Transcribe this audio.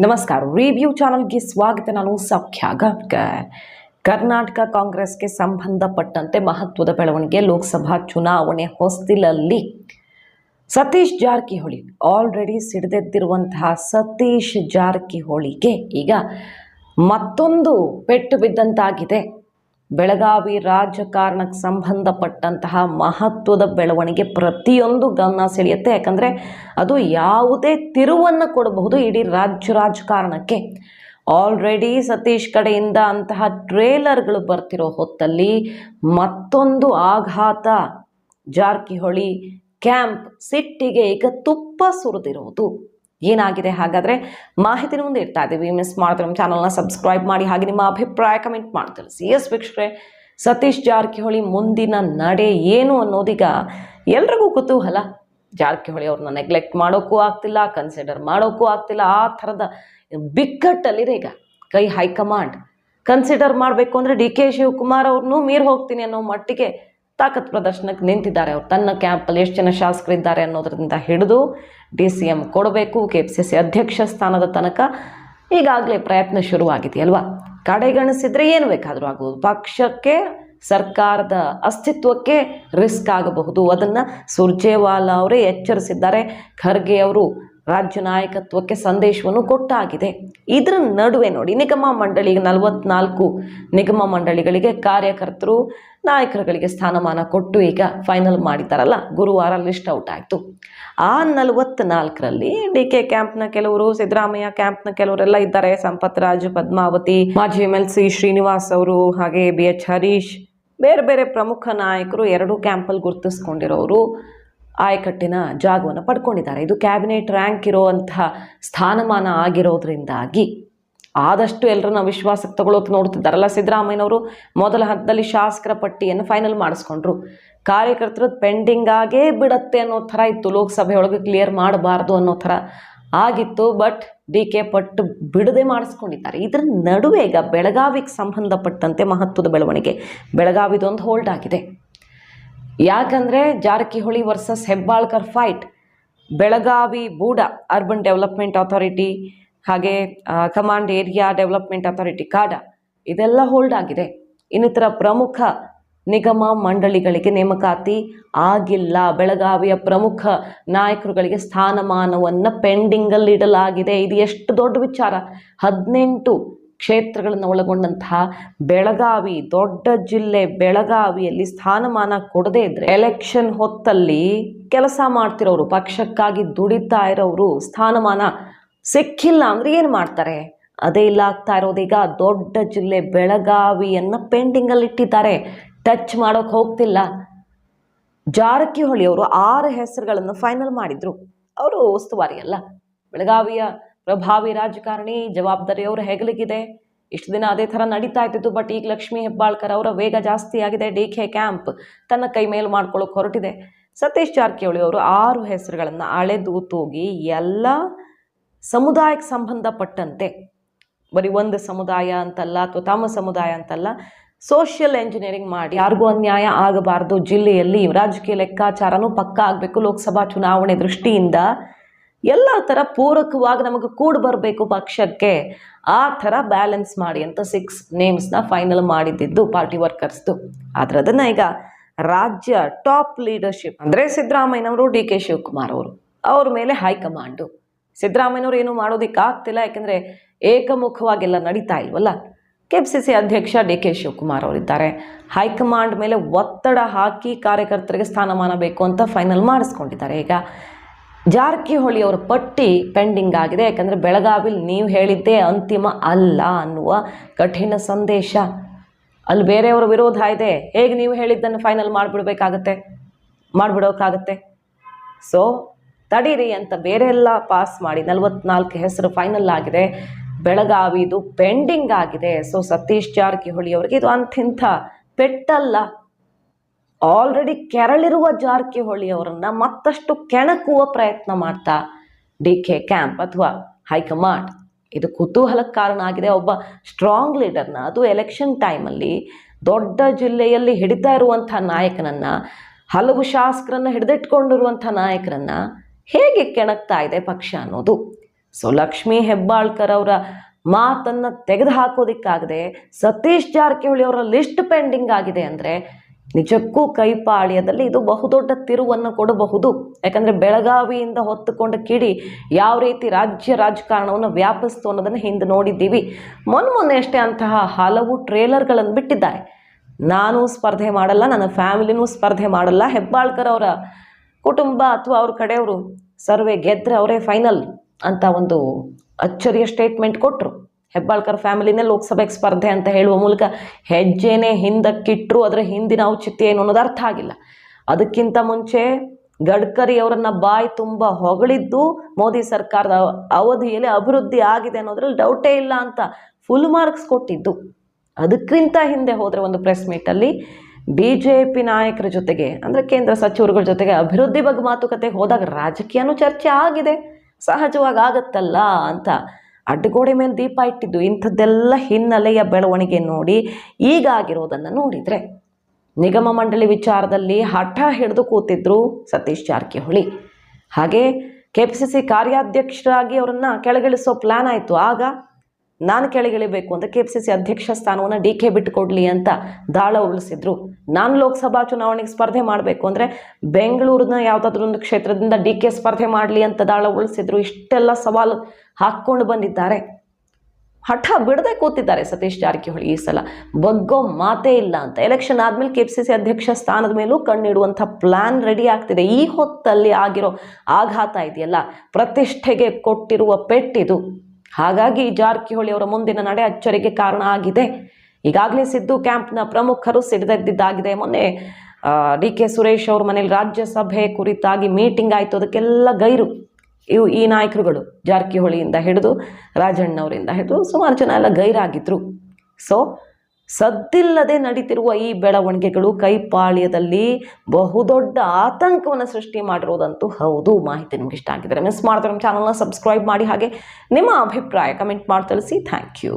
ನಮಸ್ಕಾರ. ರಿವ್ಯೂ ಚಾನಲ್ಗೆ ಸ್ವಾಗತ. ನಾನು ಸೌಖ್ಯ ಗಾಡ್ಕರ್. ಕರ್ನಾಟಕ ಕಾಂಗ್ರೆಸ್ಗೆ ಸಂಬಂಧಪಟ್ಟಂತೆ ಮಹತ್ವದ ಬೆಳವಣಿಗೆ. ಲೋಕಸಭಾ ಚುನಾವಣೆ ಹೊಸ್ತಿಲಲ್ಲಿ ಸತೀಶ್ ಜಾರಕಿಹೊಳಿ ಆಲ್ರೆಡಿ ಸಿಡಿದೆದ್ದಿರುವಂತಹ ಸತೀಶ್ ಜಾರಕಿಹೊಳಿಗೆ ಈಗ ಮತ್ತೊಂದು ಪೆಟ್ಟು ಬಿದ್ದಂತಾಗಿದೆ. ಬೆಳಗಾವಿ ರಾಜಕಾರಣಕ್ಕೆ ಸಂಬಂಧಪಟ್ಟಂತಹ ಮಹತ್ವದ ಬೆಳವಣಿಗೆ ಪ್ರತಿಯೊಂದು ಗಮನ ಸೆಳೆಯುತ್ತೆ. ಯಾಕಂದರೆ ಅದು ಯಾವುದೇ ತಿರುವನ್ನು ಕೊಡಬಹುದು ಇಡೀ ರಾಜಕಾರಣಕ್ಕೆ. ಆಲ್ರೆಡಿ ಸತೀಶ್ ಕಡೆಯಿಂದ ಅಂತಹ ಟ್ರೇಲರ್ಗಳು ಬರ್ತಿರೋ ಹೊತ್ತಲ್ಲಿ ಮತ್ತೊಂದು ಆಘಾತ. ಜಾರಕಿಹೊಳಿ ಕ್ಯಾಂಪ್ ಸಿಟ್ಟಿಗೆ ಈಗ ತುಪ್ಪ ಸುರಿದಿರೋದು. ಏನಾಗಿದೆ ಹಾಗಾದರೆ ಮಾಹಿತಿನ ಮುಂದೆ ಇಡ್ತಾ ಇದ್ದೀವಿ. ಮಿಸ್ ಮಾಡಿದ್ರೆ ನಮ್ಮ ಚಾನಲ್ನ ಸಬ್ಸ್ಕ್ರೈಬ್ ಮಾಡಿ, ಹಾಗೆ ನಿಮ್ಮ ಅಭಿಪ್ರಾಯ ಕಮೆಂಟ್ ಮಾಡಿ ತಿಳಿಸಿ. ಎಸ್ ವೀಕ್ಷಕರೇ, ಸತೀಶ್ ಜಾರಕಿಹೊಳಿ ಮುಂದಿನ ನಡೆ ಏನು ಅನ್ನೋದೀಗ ಎಲ್ರಿಗೂ ಕುತೂಹಲ. ಜಾರಕಿಹೊಳಿ ಅವ್ರನ್ನ ನೆಗ್ಲೆಕ್ಟ್ ಮಾಡೋಕ್ಕೂ ಆಗ್ತಿಲ್ಲ, ಕನ್ಸಿಡರ್ ಮಾಡೋಕ್ಕೂ ಆಗ್ತಿಲ್ಲ. ಆ ಥರದ ಬಿಕ್ಕಟ್ಟಲ್ಲಿದೆ ಈಗ ಕೈ ಹೈಕಮಾಂಡ್. ಕನ್ಸಿಡರ್ ಮಾಡಬೇಕು ಅಂದರೆ ಡಿ ಕೆ ಶಿವಕುಮಾರ್ ಅವ್ರನ್ನೂ ಮೀರಿ ಹೋಗ್ತೀನಿ ಅನ್ನೋ ಮಟ್ಟಿಗೆ ತಾಕತ್ ಪ್ರದರ್ಶನಕ್ಕೆ ನಿಂತಿದ್ದಾರೆ. ಅವ್ರು ತನ್ನ ಕ್ಯಾಂಪಲ್ಲಿ ಎಷ್ಟು ಜನ ಶಾಸಕರಿದ್ದಾರೆ ಅನ್ನೋದರಿಂದ ಹಿಡಿದು DCM ಕೊಡಬೇಕು, KPCC ಅಧ್ಯಕ್ಷ ಸ್ಥಾನದ ತನಕ ಈಗಾಗಲೇ ಪ್ರಯತ್ನ ಶುರುವಾಗಿದೆಯಲ್ವಾ. ಕಡೆಗಣಿಸಿದರೆ ಏನು ಬೇಕಾದರೂ ಆಗುವುದು. ಪಕ್ಷಕ್ಕೆ, ಸರ್ಕಾರದ ಅಸ್ತಿತ್ವಕ್ಕೆ ರಿಸ್ಕ್ ಆಗಬಹುದು. ಅದನ್ನು ಸುರ್ಜೇವಾಲಾ ಅವರೇ ಎಚ್ಚರಿಸಿದ್ದಾರೆ. ಖರ್ಗೆ ಅವರು ರಾಜ್ಯ ನಾಯಕತ್ವಕ್ಕೆ ಸಂದೇಶವನ್ನು ಕೊಟ್ಟಾಗಿದೆ. ಇದರ ನಡುವೆ ನೋಡಿ, ನಿಗಮ ಮಂಡಳಿ 44 ನಿಗಮ ಮಂಡಳಿಗಳಿಗೆ ಕಾರ್ಯಕರ್ತರು, ನಾಯಕರುಗಳಿಗೆ ಸ್ಥಾನಮಾನ ಕೊಟ್ಟು ಈಗ ಫೈನಲ್ ಮಾಡಿದ್ದಾರಲ್ಲ, ಗುರುವಾರ ಲಿಸ್ಟ್ ಔಟ್ ಆಯಿತು. ಆ 44ರಲ್ಲಿ DK ಕ್ಯಾಂಪ್ನ ಕೆಲವರು, ಸಿದ್ದರಾಮಯ್ಯ ಕ್ಯಾಂಪ್ನ ಕೆಲವರೆಲ್ಲ ಇದ್ದಾರೆ. ಸಂಪತ್ ರಾಜ್, ಪದ್ಮಾವತಿ, ಮಾಜಿ MLC ಶ್ರೀನಿವಾಸ್ ಅವರು, ಹಾಗೆ BH ಹರೀಶ್, ಬೇರೆ ಬೇರೆ ಪ್ರಮುಖ ನಾಯಕರು 2 ಕ್ಯಾಂಪಲ್ಲಿ ಗುರುತಿಸ್ಕೊಂಡಿರೋರು ಆಯಕಟ್ಟಿನ ಜಾಗವನ್ನು ಪಡ್ಕೊಂಡಿದ್ದಾರೆ. ಇದು ಕ್ಯಾಬಿನೆಟ್ ರ್ಯಾಂಕ್ ಇರುವಂತಹ ಸ್ಥಾನಮಾನ ಆಗಿರೋದ್ರಿಂದಾಗಿ ಆದಷ್ಟು ಎಲ್ಲರನ್ನ ವಿಶ್ವಾಸಕ್ಕೆ ತಗೊಳ್ಳೋಕೆ ನೋಡ್ತಿದ್ದಾರಲ್ಲ. ಸಿದ್ದರಾಮಯ್ಯನವರು ಮೊದಲ ಹಂತದಲ್ಲಿ ಶಾಸಕರ ಪಟ್ಟಿಯನ್ನು ಫೈನಲ್ ಮಾಡಿಸ್ಕೊಂಡ್ರು. ಕಾರ್ಯಕರ್ತರು ಪೆಂಡಿಂಗ್ ಆಗೇ ಬಿಡತ್ತೆ ಅನ್ನೋ ಥರ ಇತ್ತು. ಲೋಕಸಭೆ ಒಳಗೆ ಕ್ಲಿಯರ್ ಮಾಡಬಾರ್ದು ಅನ್ನೋ ಥರ ಆಗಿತ್ತು. ಬಟ್ DK ಪಟ್ಟು ಬಿಡದೆ ಮಾಡಿಸ್ಕೊಂಡಿದ್ದಾರೆ. ಇದರ ನಡುವೆ ಈಗ ಬೆಳಗಾವಿಗೆ ಸಂಬಂಧಪಟ್ಟಂತೆ ಮಹತ್ವದ ಬೆಳವಣಿಗೆ. ಬೆಳಗಾವಿದೊಂದು ಹೋಲ್ಡ್ ಆಗಿದೆ. ಯಾಕಂದರೆ Jarkiholi versus Hebbalkar fight. Belagavi BUDA urban development authority, ಹಾಗೆ command area development authority CADA, ಇದೆಲ್ಲ ಹೋಲ್ಡ್ ಆಗಿದೆ. ಇನ್ನಿತರ ಪ್ರಮುಖ ನಿಗಮ ಮಂಡಳಿಗಳಿಗೆ ನೇಮಕಾತಿ ಆಗಿಲ್ಲ. ಬೆಳಗಾವಿಯ ಪ್ರಮುಖ ನಾಯಕರುಗಳಿಗೆ ಸ್ಥಾನಮಾನವನ್ನು ಪೆಂಡಿಂಗಲ್ಲಿ ಇಡಲಾಗಿದೆ. ಇದು ಎಷ್ಟು ದೊಡ್ಡ ವಿಚಾರ. 18 ಕ್ಷೇತ್ರಗಳನ್ನು ಒಳಗೊಂಡಂತಹ ಬೆಳಗಾವಿ, ದೊಡ್ಡ ಜಿಲ್ಲೆ ಬೆಳಗಾವಿಯಲ್ಲಿ ಸ್ಥಾನಮಾನ ಕೊಡದೇ ಇದ್ರೆ, ಎಲೆಕ್ಷನ್ ಹೊತ್ತಲ್ಲಿ ಕೆಲಸ ಮಾಡ್ತಿರೋರು, ಪಕ್ಷಕ್ಕಾಗಿ ದುಡಿತಾ ಇರೋರು ಸ್ಥಾನಮಾನ ಸಿಕ್ಕಿಲ್ಲ ಅಂದರೆ ಏನು ಮಾಡ್ತಾರೆ? ಅದೇ ಇಲ್ಲ ಆಗ್ತಾ ಇರೋದೀಗ. ದೊಡ್ಡ ಜಿಲ್ಲೆ ಬೆಳಗಾವಿಯನ್ನು ಪೆಂಡಿಂಗಲ್ಲಿ ಇಟ್ಟಿದ್ದಾರೆ, ಟಚ್ ಮಾಡೋಕೆ ಹೋಗ್ತಿಲ್ಲ. ಜಾರಕಿಹೊಳಿ ಅವರು 6 ಹೆಸರುಗಳನ್ನು ಫೈನಲ್ ಮಾಡಿದ್ರು. ಅವರು ಉಸ್ತುವಾರಿ ಅಲ್ಲ, ಬೆಳಗಾವಿಯ ಪ್ರಭಾವಿ ರಾಜಕಾರಣಿ, ಜವಾಬ್ದಾರಿಯವರು ಹೆಗಲಿಗಿದೆ. ಇಷ್ಟು ದಿನ ಅದೇ ಥರ ನಡೀತಾ ಇದ್ದಿತ್ತು. ಬಟ್ ಈಗ ಲಕ್ಷ್ಮೀ ಹೆಬ್ಬಾಳ್ಕರ್ ಅವರ ವೇಗ ಜಾಸ್ತಿ ಆಗಿದೆ. DK ಕ್ಯಾಂಪ್ ತನ್ನ ಕೈ ಮೇಲೆ ಮಾಡ್ಕೊಳ್ಳೋಕೆ ಹೊರಟಿದೆ. ಸತೀಶ್ ಜಾರಕಿಹೊಳಿ ಅವರು 6 ಹೆಸರುಗಳನ್ನು ಅಳೆದು ತೂಗಿ ಎಲ್ಲ ಸಮುದಾಯಕ್ಕೆ ಸಂಬಂಧಪಟ್ಟಂತೆ, ಬರೀ ಒಂದು ಸಮುದಾಯ ಅಂತಲ್ಲ ಅಥವಾ ತಮ್ಮ ಸಮುದಾಯ ಅಂತಲ್ಲ, ಸೋಷಿಯಲ್ ಎಂಜಿನಿಯರಿಂಗ್ ಮಾಡಿ ಯಾರಿಗೂ ಅನ್ಯಾಯ ಆಗಬಾರ್ದು, ಜಿಲ್ಲೆಯಲ್ಲಿ ರಾಜಕೀಯ ಲೆಕ್ಕಾಚಾರನೂ ಪಕ್ಕ ಆಗಬೇಕು, ಲೋಕಸಭಾ ಚುನಾವಣೆ ದೃಷ್ಟಿಯಿಂದ ಎಲ್ಲ ಥರ ಪೂರಕವಾಗಿ ನಮಗೆ ಕೂಡ ಬರಬೇಕು ಪಕ್ಷಕ್ಕೆ, ಆ ಥರ ಬ್ಯಾಲೆನ್ಸ್ ಮಾಡಿ ಅಂತ 6 ನೇಮ್ಸ್ನ ಫೈನಲ್ ಮಾಡಿದ್ದು ಪಾರ್ಟಿ ವರ್ಕರ್ಸ್ದು. ಆದರೆ ಅದನ್ನು ಈಗ ರಾಜ್ಯ ಟಾಪ್ ಲೀಡರ್ಶಿಪ್ ಅಂದರೆ ಸಿದ್ದರಾಮಯ್ಯನವರು, DK ಶಿವಕುಮಾರ್ ಅವರು, ಅವ್ರ ಮೇಲೆ ಹೈಕಮಾಂಡು. ಸಿದ್ದರಾಮಯ್ಯನವರು ಏನು ಮಾಡೋದಕ್ಕೆ ಆಗ್ತಿಲ್ಲ, ಯಾಕೆಂದರೆ ಏಕಮುಖವಾಗೆಲ್ಲ ನಡೀತಾ ಇಲ್ವಲ್ಲ. KPCC ಅಧ್ಯಕ್ಷ DK ಶಿವಕುಮಾರ್ ಅವರಿದ್ದಾರೆ. ಹೈಕಮಾಂಡ್ ಮೇಲೆ ಒತ್ತಡ ಹಾಕಿ ಕಾರ್ಯಕರ್ತರಿಗೆ ಸ್ಥಾನಮಾನ ಬೇಕು ಅಂತ ಫೈನಲ್ ಮಾಡಿಸ್ಕೊಂಡಿದ್ದಾರೆ. ಈಗ ಜಾರಕಿಹೊಳಿ ಅವರ ಪಟ್ಟಿ ಪೆಂಡಿಂಗ್ ಆಗಿದೆ. ಯಾಕಂದರೆ ಬೆಳಗಾವಿಲಿ ನೀವು ಹೇಳಿದ್ದೇ ಅಂತಿಮ ಅಲ್ಲ ಅನ್ನುವ ಕಠಿಣ ಸಂದೇಶ. ಅಲ್ಲಿ ಬೇರೆಯವರ ವಿರೋಧ ಇದೆ. ಹೇಗೆ ನೀವು ಹೇಳಿದ್ದನ್ನು ಫೈನಲ್ ಮಾಡಿಬಿಡೋಕ್ಕಾಗತ್ತೆ? ಸೊ ತಡೀರಿ ಅಂತ ಬೇರೆ ಎಲ್ಲ ಪಾಸ್ ಮಾಡಿ 44 ಹೆಸರು ಫೈನಲ್ ಆಗಿದೆ. ಬೆಳಗಾವಿದು ಪೆಂಡಿಂಗ್ ಆಗಿದೆ. ಸೊ ಸತೀಶ್ ಜಾರಕಿಹೊಳಿ ಅವರಿಗೆ ಇದು ಅಂತಿಂಥ ಪೆಟ್ಟಲ್ಲ. ಆಲ್ರೆಡಿ ಕೆರಳಿರುವ ಜಾರಕಿಹೊಳಿ ಅವರನ್ನು ಮತ್ತಷ್ಟು ಕೆಣಕುವ ಪ್ರಯತ್ನ ಮಾಡ್ತಾ DK ಕ್ಯಾಂಪ್ ಅಥವಾ ಹೈಕಮಾಂಡ್. ಇದು ಕುತೂಹಲಕ್ಕೆ ಕಾರಣ ಆಗಿದೆ. ಒಬ್ಬ ಸ್ಟ್ರಾಂಗ್ ಲೀಡರ್ನ, ಅದು ಎಲೆಕ್ಷನ್ ಟೈಮಲ್ಲಿ ದೊಡ್ಡ ಜಿಲ್ಲೆಯಲ್ಲಿ ಹಿಡಿತಾ ಇರುವಂಥ ನಾಯಕನನ್ನು, ಹಲವು ಶಾಸಕರನ್ನು ಹಿಡಿದಿಟ್ಕೊಂಡಿರುವಂಥ ನಾಯಕರನ್ನು ಹೇಗೆ ಕೆಣಕ್ತಾ ಇದೆ ಪಕ್ಷ ಅನ್ನೋದು. ಸೊ ಲಕ್ಷ್ಮೀ ಹೆಬ್ಬಾಳ್ಕರ್ ಅವರ ಮಾತನ್ನು ತೆಗೆದು ಹಾಕೋದಿಕ್ಕಾಗದೆ ಸತೀಶ್ ಜಾರಕಿಹೊಳಿ ಅವರ ಲಿಸ್ಟ್ ಪೆಂಡಿಂಗ್ ಆಗಿದೆ ಅಂದರೆ ನಿಜಕ್ಕೂ ಕೈಪಾಳ್ಯದಲ್ಲಿ ಇದು ಬಹುದೊಡ್ಡ ತಿರುವನ್ನು ಕೊಡಬಹುದು. ಯಾಕಂದರೆ ಬೆಳಗಾವಿಯಿಂದ ಹೊತ್ತುಕೊಂಡ ಕಿಡಿ ಯಾವ ರೀತಿ ರಾಜ್ಯ ರಾಜಕಾರಣವನ್ನು ವ್ಯಾಪಿಸ್ತು ಅನ್ನೋದನ್ನು ಹಿಂದೆ ನೋಡಿದ್ದೀವಿ. ಮೊನ್ನೆ ಅಷ್ಟೇ ಅಂತಹ ಹಲವು ಟ್ರೇಲರ್ಗಳನ್ನು ಬಿಟ್ಟಿದ್ದಾರೆ. ನಾನು ಸ್ಪರ್ಧೆ ಮಾಡಲ್ಲ, ನನ್ನ ಫ್ಯಾಮಿಲಿನೂ ಸ್ಪರ್ಧೆ ಮಾಡಲ್ಲ, ಹೆಬ್ಬಾಳ್ಕರ್ ಅವರ ಕುಟುಂಬ ಅಥವಾ ಅವ್ರ ಕಡೆಯವರು ಸರ್ವೆ ಗೆದ್ರೆ ಅವರೇ ಫೈನಲ್ ಅಂತ ಒಂದು ಅಚ್ಚರಿಯ ಸ್ಟೇಟ್ಮೆಂಟ್ ಕೊಟ್ಟರು. ಹೆಬ್ಬಾಳ್ಕರ್ ಫ್ಯಾಮಿಲಿನೇ ಲೋಕಸಭೆಗೆ ಸ್ಪರ್ಧೆ ಅಂತ ಹೇಳುವ ಮೂಲಕ ಹೆಜ್ಜೆನೇ ಹಿಂದಕ್ಕಿಟ್ಟರು. ಅದರ ಹಿಂದಿನ ಔಚಿತ್ಯ ಏನು ಅನ್ನೋದು ಅರ್ಥ ಆಗಿಲ್ಲ. ಅದಕ್ಕಿಂತ ಮುಂಚೆ ಗಡ್ಕರಿ ಅವರನ್ನು ಬಾಯಿ ತುಂಬ ಹೊಗಳಿದ್ದು ಮೋದಿ ಸರ್ಕಾರದ ಅವಧಿಯಲ್ಲಿ ಅಭಿವೃದ್ಧಿ ಆಗಿದೆ ಅನ್ನೋದ್ರಲ್ಲಿ ಡೌಟೇ ಇಲ್ಲ ಅಂತ ಫುಲ್ ಮಾರ್ಕ್ಸ್ ಕೊಟ್ಟಿದ್ದು. ಅದಕ್ಕಿಂತ ಹಿಂದೆ ಹೋದರೆ ಒಂದು ಪ್ರೆಸ್ ಮೀಟಲ್ಲಿ BJP ನಾಯಕರ ಜೊತೆಗೆ ಅಂದರೆ ಕೇಂದ್ರ ಸಚಿವರುಗಳ ಜೊತೆಗೆ ಅಭಿವೃದ್ಧಿ ಬಗ್ಗೆ ಮಾತುಕತೆಗೆ ಹೋದಾಗ ರಾಜಕೀಯನೂ ಚರ್ಚೆ ಆಗಿದೆ, ಸಹಜವಾಗಿ ಆಗತ್ತಲ್ಲ ಅಂತ ಅಡ್ಡಗೋಡೆ ಮೇಲೆ ದೀಪ ಇಟ್ಟಿದ್ದು. ಇಂಥದ್ದೆಲ್ಲ ಹಿನ್ನೆಲೆಯ ಬೆಳವಣಿಗೆ ನೋಡಿ ಈಗಾಗಿರೋದನ್ನು ನೋಡಿದರೆ ನಿಗಮ ಮಂಡಳಿ ವಿಚಾರದಲ್ಲಿ ಹಠ ಹಿಡಿದು ಕೂತಿದ್ರು ಸತೀಶ್ ಜಾರಕಿಹೊಳಿ. ಹಾಗೆ KPCC ಕಾರ್ಯಾಧ್ಯಕ್ಷರಾಗಿ ಅವರನ್ನು ಕೆಳಗಿಳಿಸೋ ಪ್ಲ್ಯಾನ್ ಆಯಿತು. ಆಗ ನಾನು ಕೆಳಗಿಳಿಬೇಕು ಅಂತ KPCC ಅಧ್ಯಕ್ಷ ಸ್ಥಾನವನ್ನು DK ಬಿಟ್ಟುಕೊಡ್ಲಿ ಅಂತ ದಾಳ ಉಳಿಸಿದ್ರು. ನಾನು ಲೋಕಸಭಾ ಚುನಾವಣೆಗೆ ಸ್ಪರ್ಧೆ ಮಾಡಬೇಕು ಅಂದರೆ ಬೆಂಗಳೂರಿನ ಯಾವುದಾದ್ರೂ ಒಂದು ಕ್ಷೇತ್ರದಿಂದ DK ಸ್ಪರ್ಧೆ ಮಾಡಲಿ ಅಂತ ದಾಳ ಉಳಿಸಿದ್ರು. ಇಷ್ಟೆಲ್ಲ ಸವಾಲು ಹಾಕ್ಕೊಂಡು ಬಂದಿದ್ದಾರೆ. ಹಠ ಬಿಡದೆ ಕೂತಿದ್ದಾರೆ ಸತೀಶ್ ಜಾರಕಿಹೊಳಿ. ಈ ಸಲ ಬಗ್ಗೋ ಮಾತೇ ಇಲ್ಲ ಅಂತ ಎಲೆಕ್ಷನ್ ಆದಮೇಲೆ KPCC ಅಧ್ಯಕ್ಷ ಸ್ಥಾನದ ಮೇಲೂ ಕಣ್ಣಿಡುವಂಥ ಪ್ಲ್ಯಾನ್ ರೆಡಿ ಆಗ್ತಿದೆ. ಈ ಹೊತ್ತಲ್ಲಿ ಆಗಿರೋ ಆಘಾತ ಇದೆಯಲ್ಲ, ಪ್ರತಿಷ್ಠೆಗೆ ಕೊಟ್ಟಿರುವ ಪೆಟ್ಟಿದು. ಹಾಗಾಗಿ ಜಾರಕಿಹೊಳಿ ಅವರ ಮುಂದಿನ ನಡೆ ಅಚ್ಚರಿಗೆ ಕಾರಣ ಆಗಿದೆ. ಈಗಾಗಲೇ ಸಿದ್ದು ಕ್ಯಾಂಪ್ನ ಪ್ರಮುಖರು ಸಿಡಿದೆದ್ದಿದ್ದಾಗಿದೆ. ಮೊನ್ನೆ DK ಸುರೇಶ್ ಅವ್ರ ಮನೇಲಿ ರಾಜ್ಯಸಭೆ ಕುರಿತಾಗಿ ಮೀಟಿಂಗ್ ಆಯಿತು. ಅದಕ್ಕೆಲ್ಲ ಗೈರು ಈ ನಾಯಕರುಗಳು, ಜಾರಕಿಹೊಳಿಯಿಂದ ಹಿಡಿದು ರಾಜಣ್ಣವರಿಂದ ಹಿಡಿದು ಸುಮಾರು ಜನ ಎಲ್ಲ ಗೈರಾಗಿದ್ರು. ಸೊ ಸದ್ದಿಲ್ಲದೆ ನಡೀತಿರುವ ಈ ಬೆಳವಣಿಗೆಗಳು ಕೈಪಾಳ್ಯದಲ್ಲಿ ಬಹುದೊಡ್ಡ ಆತಂಕವನ್ನು ಸೃಷ್ಟಿ ಮಾಡಿರೋದಂತೂ ಹೌದು. ಮಾಹಿತಿ ನಿಮ್ಗೆ ಇಷ್ಟ ಆಗಿದ್ರೆ ಮಿಸ್ ಮಾಡ್ತಾರೆ ನಮ್ಮ ಚಾನಲ್ನ ಸಬ್ಸ್ಕ್ರೈಬ್ ಮಾಡಿ. ಹಾಗೆ ನಿಮ್ಮ ಅಭಿಪ್ರಾಯ ಕಮೆಂಟ್ ಮಾಡಿ ತಿಳಿಸಿ. Thank you.